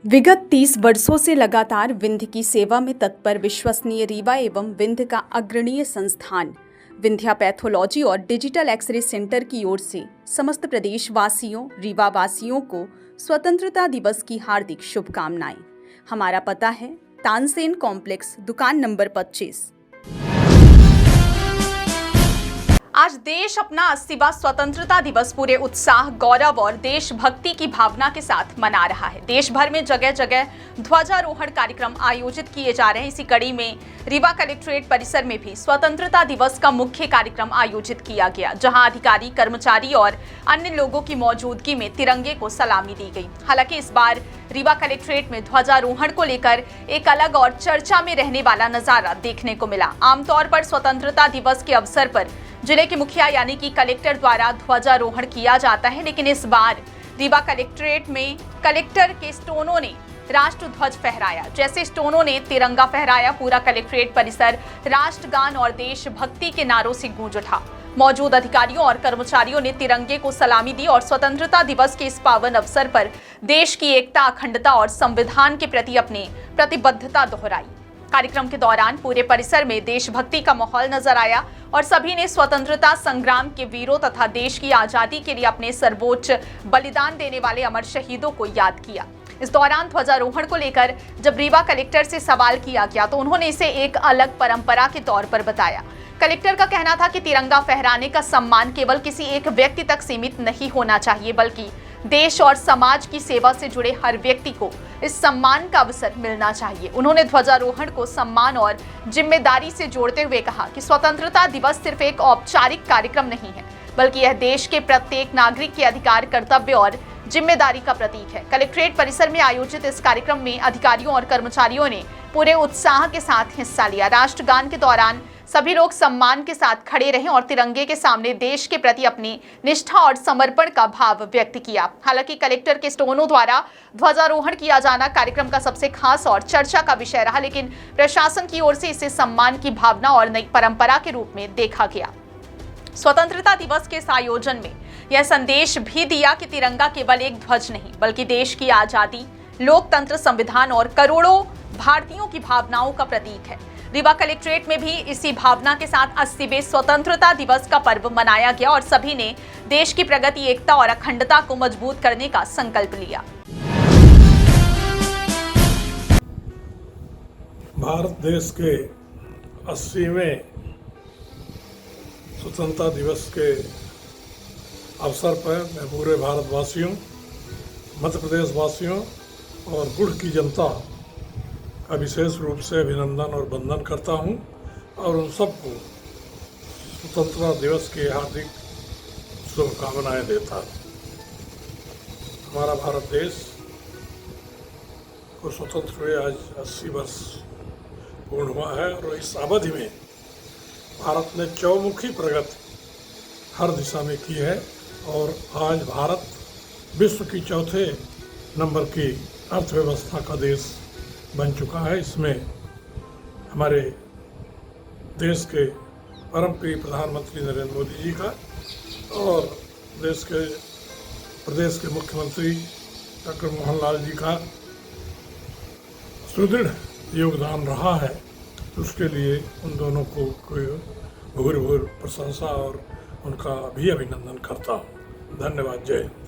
विगत 30 वर्षों से लगातार विंध्य की सेवा में तत्पर विश्वसनीय रीवा एवं विंध्य का अग्रणीय संस्थान विंध्या पैथोलॉजी और डिजिटल एक्सरे सेंटर की ओर से समस्त प्रदेशवासियों रीवा वासियों को स्वतंत्रता दिवस की हार्दिक शुभकामनाएं। हमारा पता है तानसेन कॉम्प्लेक्स, दुकान नंबर 25। आज देश अपना 80वां स्वतंत्रता दिवस पूरे उत्साह, गौरव और देशभक्ति की भावना के साथ मना रहा है। देश भर में जगह जगह ध्वजारोहण कार्यक्रम आयोजित किए जा रहे हैं। इसी कड़ी में रीवा कलेक्ट्रेट परिसर में भी स्वतंत्रता दिवस का मुख्य कार्यक्रम आयोजित किया गया, जहां अधिकारी, कर्मचारी और अन्य लोगों की मौजूदगी में तिरंगे को सलामी दी गई। हालांकि इस बार रीवा कलेक्ट्रेट में ध्वजारोहण को लेकर एक अलग और चर्चा में रहने वाला नजारा देखने को मिला। आमतौर पर स्वतंत्रता दिवस के अवसर पर जिले के मुखिया यानी कि कलेक्टर द्वारा ध्वजारोहण किया जाता है, लेकिन इस बार रीवा कलेक्ट्रेट में कलेक्टर के स्टोनों ने राष्ट्र ध्वज फहराया। जैसे स्टोनों ने तिरंगा फहराया, पूरा कलेक्ट्रेट परिसर राष्ट्रगान और देशभक्ति के नारों से गूंज उठा। मौजूद अधिकारियों और कर्मचारियों ने तिरंगे को सलामी दी और स्वतंत्रता दिवस के इस पावन अवसर पर देश की एकता, अखंडता और संविधान के प्रति अपनी प्रतिबद्धता दोहराई। कार्यक्रम के दौरान पूरे परिसर में देशभक्ति का माहौल नजर आया और सभी ने स्वतंत्रता संग्राम के वीरों तथा देश की आजादी के लिए अपने सर्वोच्च बलिदान देने वाले अमर शहीदों को याद किया। इस दौरान ध्वजारोहण को लेकर जब रीवा कलेक्टर से सवाल किया गया तो उन्होंने इसे एक अलग परंपरा के तौर पर बताया। कलेक्टर का कहना था कि तिरंगा फहराने का सम्मान केवल किसी एक व्यक्ति तक सीमित नहीं होना चाहिए, बल्कि देश और समाज की सेवा से जुड़े हर व्यक्ति को इस सम्मान का अवसर मिलना चाहिए। उन्होंने ध्वजारोहण को सम्मान और जिम्मेदारी से जोड़ते हुए कहा कि स्वतंत्रता दिवस सिर्फ एक औपचारिक कार्यक्रम नहीं है, बल्कि यह देश के प्रत्येक नागरिक के अधिकार, कर्तव्य और जिम्मेदारी का प्रतीक है। कलेक्ट्रेट परिसर में आयोजित इस कार्यक्रम में अधिकारियों और कर्मचारियों ने पूरे उत्साह के साथ हिस्सा लिया। राष्ट्रगान के दौरान सभी लोग सम्मान के साथ खड़े रहे और तिरंगे के सामने देश के प्रति अपनी निष्ठा और समर्पण का भाव व्यक्त किया। हालांकि कलेक्टर के स्टोनों द्वारा ध्वजारोहण किया जाना कार्यक्रम का सबसे खास और चर्चा का विषय रहा, लेकिन प्रशासन की ओर से इसे सम्मान की भावना और नई परंपरा के रूप में देखा गया। स्वतंत्रता दिवस के इस आयोजन में यह संदेश भी दिया कि तिरंगा केवल एक ध्वज नहीं, बल्कि देश की आजादी, लोकतंत्र, संविधान और करोड़ों भारतीयों की भावनाओं का प्रतीक है। रीवा कलेक्ट्रेट में भी इसी भावना के साथ 80वें स्वतंत्रता दिवस का पर्व मनाया गया और सभी ने देश की प्रगति, एकता और अखंडता को मजबूत करने का संकल्प लिया। भारत देश के 80वें स्वतंत्रता दिवस के अवसर पर मैं पूरे भारतवासियों, मध्य प्रदेश वासियों और गुड़ की जनता का विशेष रूप से अभिनंदन और वंदन करता हूं और उन सबको स्वतंत्रता दिवस की हार्दिक शुभकामनाएं देता हूं। हमारा भारत देश को स्वतंत्र हुए आज 80 वर्ष पूर्ण हुआ है और इस अवधि में भारत ने चौमुखी प्रगति हर दिशा में की है और आज भारत विश्व की चौथे नंबर की अर्थव्यवस्था का देश बन चुका है। इसमें हमारे देश के परम प्रिय प्रधानमंत्री नरेंद्र मोदी जी का और प्रदेश के मुख्यमंत्री डॉक्टर मोहनलाल जी का सुदृढ़ योगदान रहा है। उसके लिए उन दोनों को भूरि भूरि प्रशंसा और उनका भी अभिनंदन करता हूँ। धन्यवाद। जय हिंद।